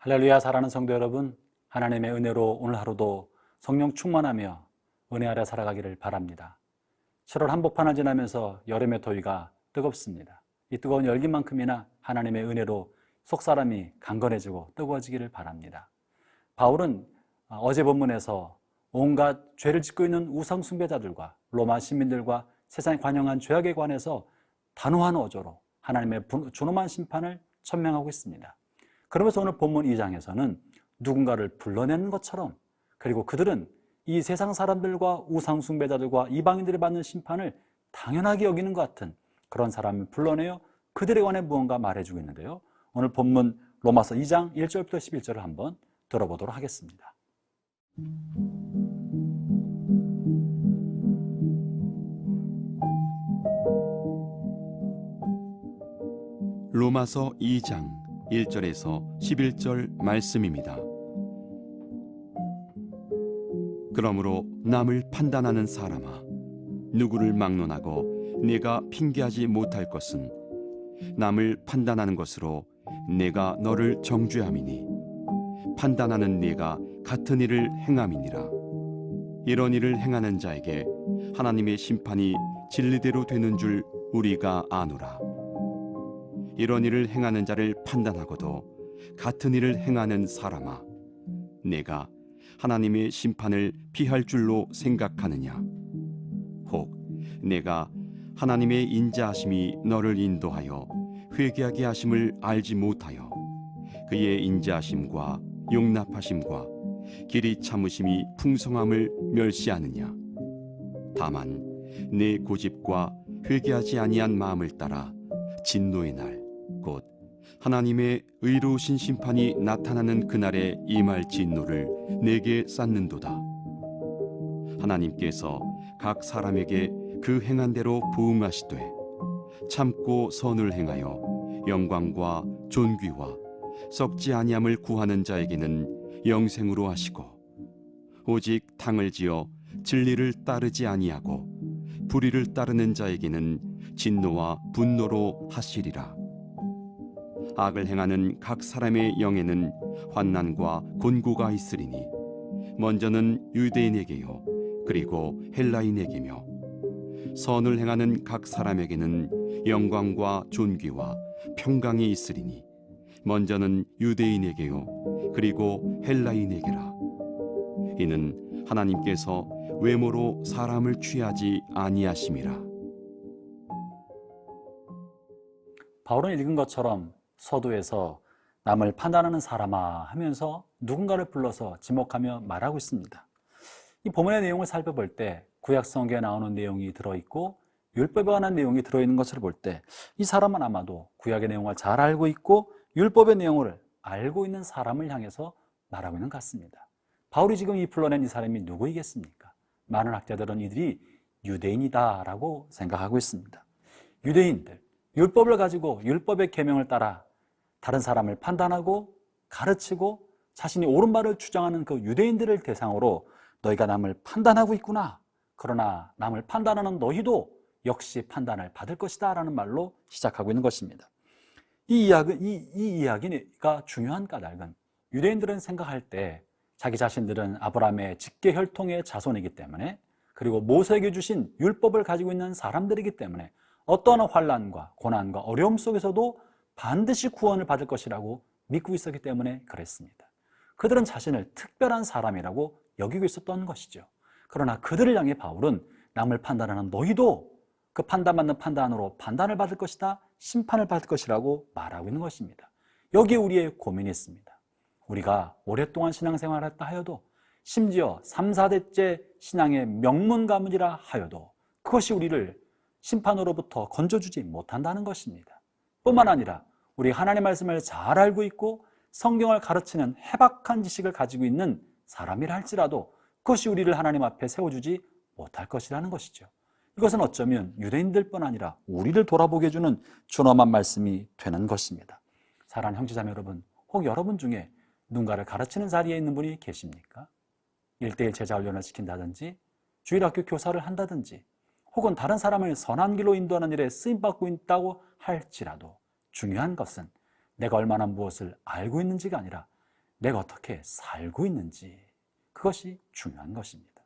할렐루야. 사랑하는 성도 여러분, 하나님의 은혜로 오늘 하루도 성령 충만하며 은혜 아래 살아가기를 바랍니다. 7월 한복판을 지나면서 여름의 더위가 뜨겁습니다. 이 뜨거운 열기만큼이나 하나님의 은혜로 속사람이 강건해지고 뜨거워지기를 바랍니다. 바울은 어제 본문에서 온갖 죄를 짓고 있는 우상 숭배자들과 로마 시민들과 세상에 관영한 죄악에 관해서 단호한 어조로 하나님의 준엄한 심판을 천명하고 있습니다. 그러면서 오늘 본문 2장에서는 누군가를 불러내는 것처럼, 그리고 그들은 이 세상 사람들과 우상 숭배자들과 이방인들이 받는 심판을 당연하게 여기는 것 같은 그런 사람을 불러내어 그들에 관해 무언가 말해주고 있는데요. 오늘 본문 로마서 2장 1절부터 11절을 한번 들어보도록 하겠습니다. 로마서 2장 1절에서 11절 말씀입니다. 그러므로 남을 판단하는 사람아, 누구를 막론하고 네가 핑계하지 못할 것은 남을 판단하는 것으로 내가 너를 정죄함이니 판단하는 네가 같은 일을 행함이니라. 이런 일을 행하는 자에게 하나님의 심판이 진리대로 되는 줄 우리가 아노라. 이런 일을 행하는 자를 판단하고도 같은 일을 행하는 사람아, 내가 하나님의 심판을 피할 줄로 생각하느냐? 혹 내가 하나님의 인자하심이 너를 인도하여 회개하게 하심을 알지 못하여 그의 인자하심과 용납하심과 길이 참으심이 풍성함을 멸시하느냐? 다만 내 고집과 회개하지 아니한 마음을 따라 진노의 날 곧 하나님의 의로우신 심판이 나타나는 그날에 임할 진노를 내게 쌓는도다. 하나님께서 각 사람에게 그 행한 대로 부응하시되 참고 선을 행하여 영광과 존귀와 썩지 아니함을 구하는 자에게는 영생으로 하시고, 오직 탕을 지어 진리를 따르지 아니하고 불의를 따르는 자에게는 진노와 분노로 하시리라. 악을 행하는 각 사람의 영에는 환난과 곤고가 있으리니 먼저는 유대인에게요 그리고 헬라인에게며, 선을 행하는 각 사람에게는 영광과 존귀와 평강이 있으리니 먼저는 유대인에게요 그리고 헬라인에게라. 이는 하나님께서 외모로 사람을 취하지 아니하심이라. 바울은 읽은 것처럼 서두에서 남을 판단하는 사람아 하면서 누군가를 불러서 지목하며 말하고 있습니다. 이 본문의 내용을 살펴볼 때 구약 성경에 나오는 내용이 들어있고 율법에 관한 내용이 들어있는 것을 볼 때 이 사람은 아마도 구약의 내용을 잘 알고 있고 율법의 내용을 알고 있는 사람을 향해서 말하고 있는 것 같습니다. 바울이 지금 이 불러낸 이 사람이 누구이겠습니까? 많은 학자들은 이들이 유대인이다라고 생각하고 있습니다. 유대인들, 율법을 가지고 율법의 계명을 따라 다른 사람을 판단하고 가르치고 자신이 옳은 말을 주장하는 그 유대인들을 대상으로 너희가 남을 판단하고 있구나. 그러나 남을 판단하는 너희도 역시 판단을 받을 것이다 라는 말로 시작하고 있는 것입니다. 이 이야기가 중요한 까닭은 유대인들은 생각할 때 자기 자신들은 아브라함의 직계 혈통의 자손이기 때문에, 그리고 모세에게 주신 율법을 가지고 있는 사람들이기 때문에 어떠한 환난과 고난과 어려움 속에서도 반드시 구원을 받을 것이라고 믿고 있었기 때문에 그랬습니다. 그들은 자신을 특별한 사람이라고 여기고 있었던 것이죠. 그러나 그들을 향해 바울은 남을 판단하는 너희도 그 판단받는 판단으로 판단을 받을 것이다, 심판을 받을 것이라고 말하고 있는 것입니다. 여기에 우리의 고민이 있습니다. 우리가 오랫동안 신앙생활을 했다 하여도, 심지어 3, 4대째 신앙의 명문 가문이라 하여도 그것이 우리를 심판으로부터 건져주지 못한다는 것입니다. 뿐만 아니라 우리 하나님의 말씀을 잘 알고 있고 성경을 가르치는 해박한 지식을 가지고 있는 사람이라 할지라도 그것이 우리를 하나님 앞에 세워주지 못할 것이라는 것이죠. 이것은 어쩌면 유대인들뿐 아니라 우리를 돌아보게 해주는 준엄한 말씀이 되는 것입니다. 사랑하는 형제자매 여러분, 혹 여러분 중에 누군가를 가르치는 자리에 있는 분이 계십니까? 1:1 제자훈련을 시킨다든지 주일학교 교사를 한다든지 혹은 다른 사람을 선한 길로 인도하는 일에 쓰임받고 있다고 할지라도 중요한 것은 내가 얼마나 무엇을 알고 있는지가 아니라 내가 어떻게 살고 있는지, 그것이 중요한 것입니다.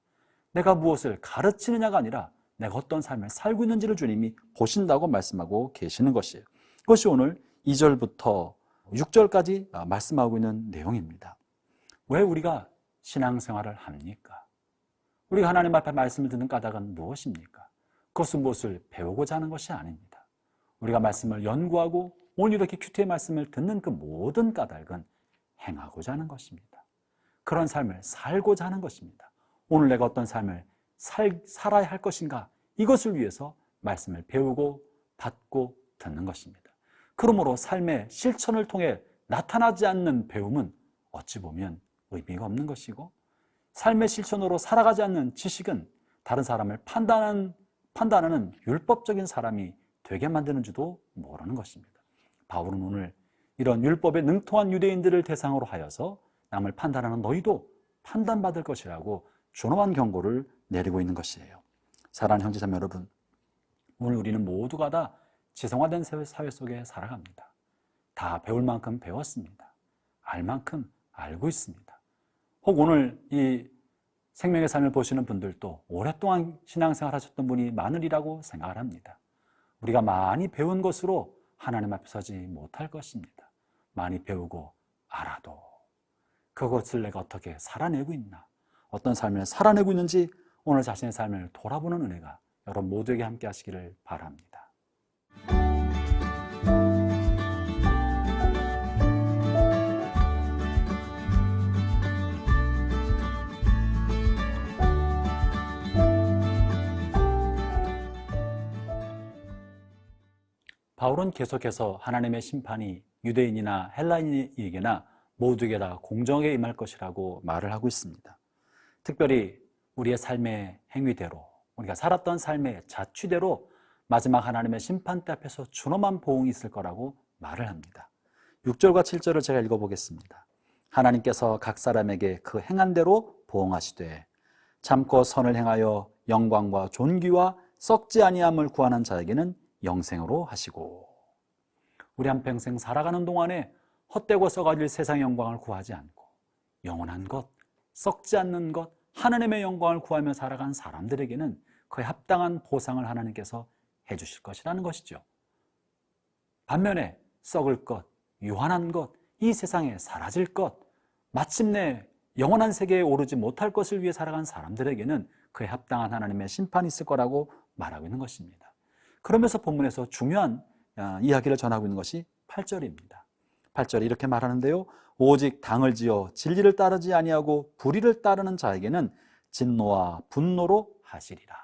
내가 무엇을 가르치느냐가 아니라 내가 어떤 삶을 살고 있는지를 주님이 보신다고 말씀하고 계시는 것이에요. 그것이 오늘 2절부터 6절까지 말씀하고 있는 내용입니다. 왜 우리가 신앙생활을 합니까? 우리가 하나님 앞에 말씀을 듣는 까닭은 무엇입니까? 그것은 무엇을 배우고자 하는 것이 아닙니다. 우리가 말씀을 연구하고 오늘 이렇게 큐티의 말씀을 듣는 그 모든 까닭은 행하고자 하는 것입니다. 그런 삶을 살고자 하는 것입니다. 오늘 내가 어떤 삶을 살아야 할 것인가, 이것을 위해서 말씀을 배우고 받고 듣는 것입니다. 그러므로 삶의 실천을 통해 나타나지 않는 배움은 어찌 보면 의미가 없는 것이고, 삶의 실천으로 살아가지 않는 지식은 다른 사람을 판단하는 율법적인 사람이 되게 만드는지도 모르는 것입니다. 바울은 오늘 이런 율법에 능통한 유대인들을 대상으로 하여서 남을 판단하는 너희도 판단받을 것이라고 준엄한 경고를 내리고 있는 것이에요. 사랑하는 형제자매 여러분, 오늘 우리는 모두가 다 지성화된 사회 속에 살아갑니다. 다 배울 만큼 배웠습니다. 알 만큼 알고 있습니다. 혹 오늘 이 생명의 삶을 보시는 분들도 오랫동안 신앙생활 하셨던 분이 많으리라고 생각을 합니다. 우리가 많이 배운 것으로 하나님 앞에 서지 못할 것입니다. 많이 배우고 알아도 그것을 내가 어떻게 살아내고 있나, 어떤 삶을 살아내고 있는지 오늘 자신의 삶을 돌아보는 은혜가 여러분 모두에게 함께 하시기를 바랍니다. 바울은 계속해서 하나님의 심판이 유대인이나 헬라인에게나 모두에게 다 공정하게 임할 것이라고 말을 하고 있습니다. 특별히 우리의 삶의 행위대로, 우리가 살았던 삶의 자취대로 마지막 하나님의 심판대 앞에서 준엄한 보응이 있을 거라고 말을 합니다. 6절과 7절을 제가 읽어보겠습니다. 하나님께서 각 사람에게 그 행한 대로 보응하시되 참고 선을 행하여 영광과 존귀와 썩지 아니함을 구하는 자에게는 영생으로 하시고, 우리 한평생 살아가는 동안에 헛되고 썩어질 세상의 영광을 구하지 않고 영원한 것, 썩지 않는 것, 하나님의 영광을 구하며 살아간 사람들에게는 그에 합당한 보상을 하나님께서 해주실 것이라는 것이죠. 반면에 썩을 것, 유한한 것, 이 세상에 사라질 것, 마침내 영원한 세계에 오르지 못할 것을 위해 살아간 사람들에게는 그에 합당한 하나님의 심판이 있을 거라고 말하고 있는 것입니다. 그러면서 본문에서 중요한 이야기를 전하고 있는 것이 8절입니다. 8절에 이렇게 말하는데요. 오직 당을 지어 진리를 따르지 아니하고 불의를 따르는 자에게는 진노와 분노로 하시리라.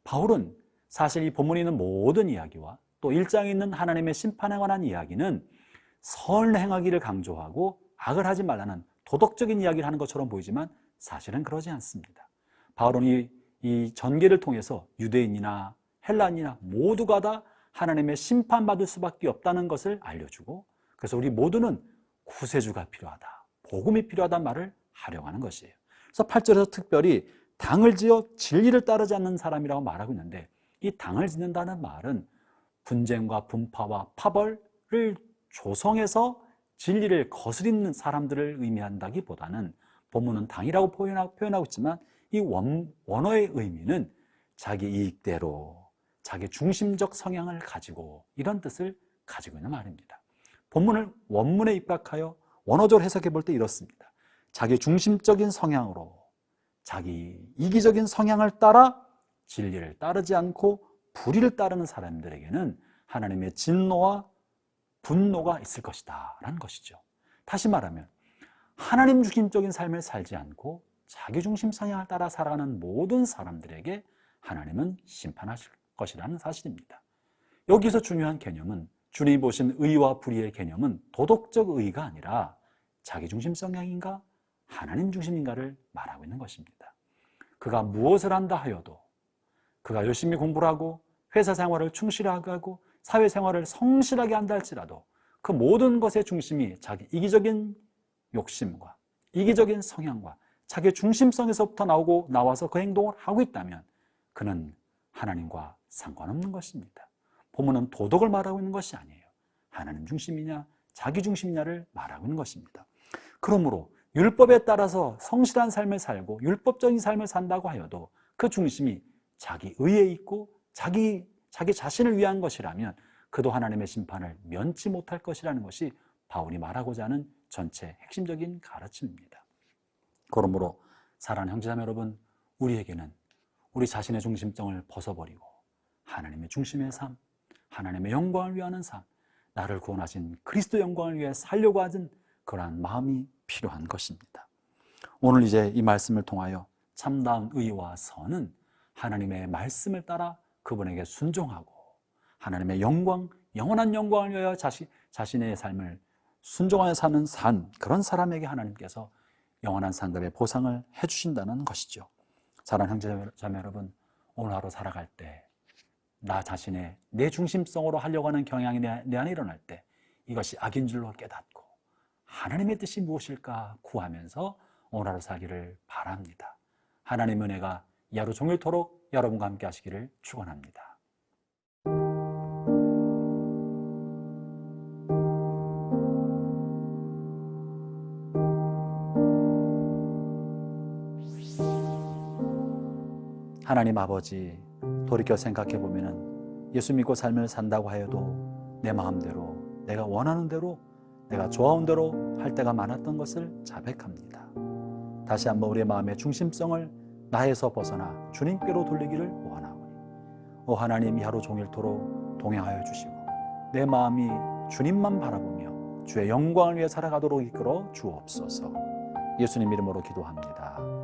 바울은 사실 이 본문에 있는 모든 이야기와 또 1장에 있는 하나님의 심판에 관한 이야기는 선을 행하기를 강조하고 악을 하지 말라는 도덕적인 이야기를 하는 것처럼 보이지만 사실은 그러지 않습니다. 바울은 이 전개를 통해서 유대인이나 헬라인이나 모두가 다 하나님의 심판받을 수밖에 없다는 것을 알려주고, 그래서 우리 모두는 구세주가 필요하다, 복음이 필요하다는 말을 하려고 하는 것이에요. 그래서 8절에서 특별히 당을 지어 진리를 따르지 않는 사람이라고 말하고 있는데, 이 당을 짓는다는 말은 분쟁과 분파와 파벌을 조성해서 진리를 거스리는 사람들을 의미한다기보다는 본문은 당이라고 표현하고 있지만 이 원어의 의미는 자기 이익대로 자기 중심적 성향을 가지고, 이런 뜻을 가지고 있는 말입니다. 본문을 원문에 입각하여 원어적으로 해석해 볼 때 이렇습니다. 자기 중심적인 성향으로 자기 이기적인 성향을 따라 진리를 따르지 않고 불의를 따르는 사람들에게는 하나님의 진노와 분노가 있을 것이다 라는 것이죠. 다시 말하면 하나님 중심적인 삶을 살지 않고 자기 중심 성향을 따라 살아가는 모든 사람들에게 하나님은 심판하실 것이라는 사실입니다. 여기서 중요한 개념은, 주님이 보신 의와 불의의 개념은 도덕적 의가 아니라 자기 중심 성향인가 하나님 중심인가를 말하고 있는 것입니다. 그가 무엇을 한다 하여도, 그가 열심히 공부를 하고 회사 생활을 충실하게 하고 사회생활을 성실하게 한다 할지라도 그 모든 것의 중심이 자기 이기적인 욕심과 이기적인 성향과 자기 중심성에서부터 나와서 그 행동을 하고 있다면 그는 하나님과 상관없는 것입니다. 본문은 도덕을 말하고 있는 것이 아니에요. 하나님 중심이냐 자기 중심이냐를 말하고 있는 것입니다. 그러므로 율법에 따라서 성실한 삶을 살고 율법적인 삶을 산다고 하여도 그 중심이 자기 의에 있고 자기 자신을 위한 것이라면 그도 하나님의 심판을 면치 못할 것이라는 것이 바울이 말하고자 하는 전체 핵심적인 가르침입니다. 그러므로 사랑하는 형제자매 여러분, 우리에게는 우리 자신의 중심성을 벗어버리고 하나님의 중심의 삶, 하나님의 영광을 위하는 삶, 나를 구원하신 그리스도 영광을 위해 살려고 하는 그러한 마음이 필요한 것입니다. 오늘 이제 이 말씀을 통하여 참다운 의와 선은 하나님의 말씀을 따라 그분에게 순종하고 하나님의 영광, 영원한 영광을 위하여 자신의 삶을 순종하여 사는 삶, 그런 사람에게 하나님께서 영원한 상급의 보상을 해주신다는 것이죠. 사랑하는 형제자매 여러분, 오늘 하루 살아갈 때 나 자신의 내 중심성으로 하려고 하는 경향이 내 안에 일어날 때 이것이 악인 줄로 깨닫고 하나님의 뜻이 무엇일까 구하면서 오늘 하루 살기를 바랍니다. 하나님의 은혜가 이 하루 종일토록 여러분과 함께 하시기를 축원합니다. 하나님 아버지, 돌이켜 생각해 보면은 예수 믿고 삶을 산다고 하여도 내 마음대로, 내가 원하는 대로, 내가 좋아하는 대로 할 때가 많았던 것을 자백합니다. 다시 한번 우리의 마음의 중심성을 나에서 벗어나 주님께로 돌리기를 원하오니, 오 하나님, 이 하루 종일토록 동행하여 주시고 내 마음이 주님만 바라보며 주의 영광을 위해 살아가도록 이끌어 주옵소서. 예수님 이름으로 기도합니다.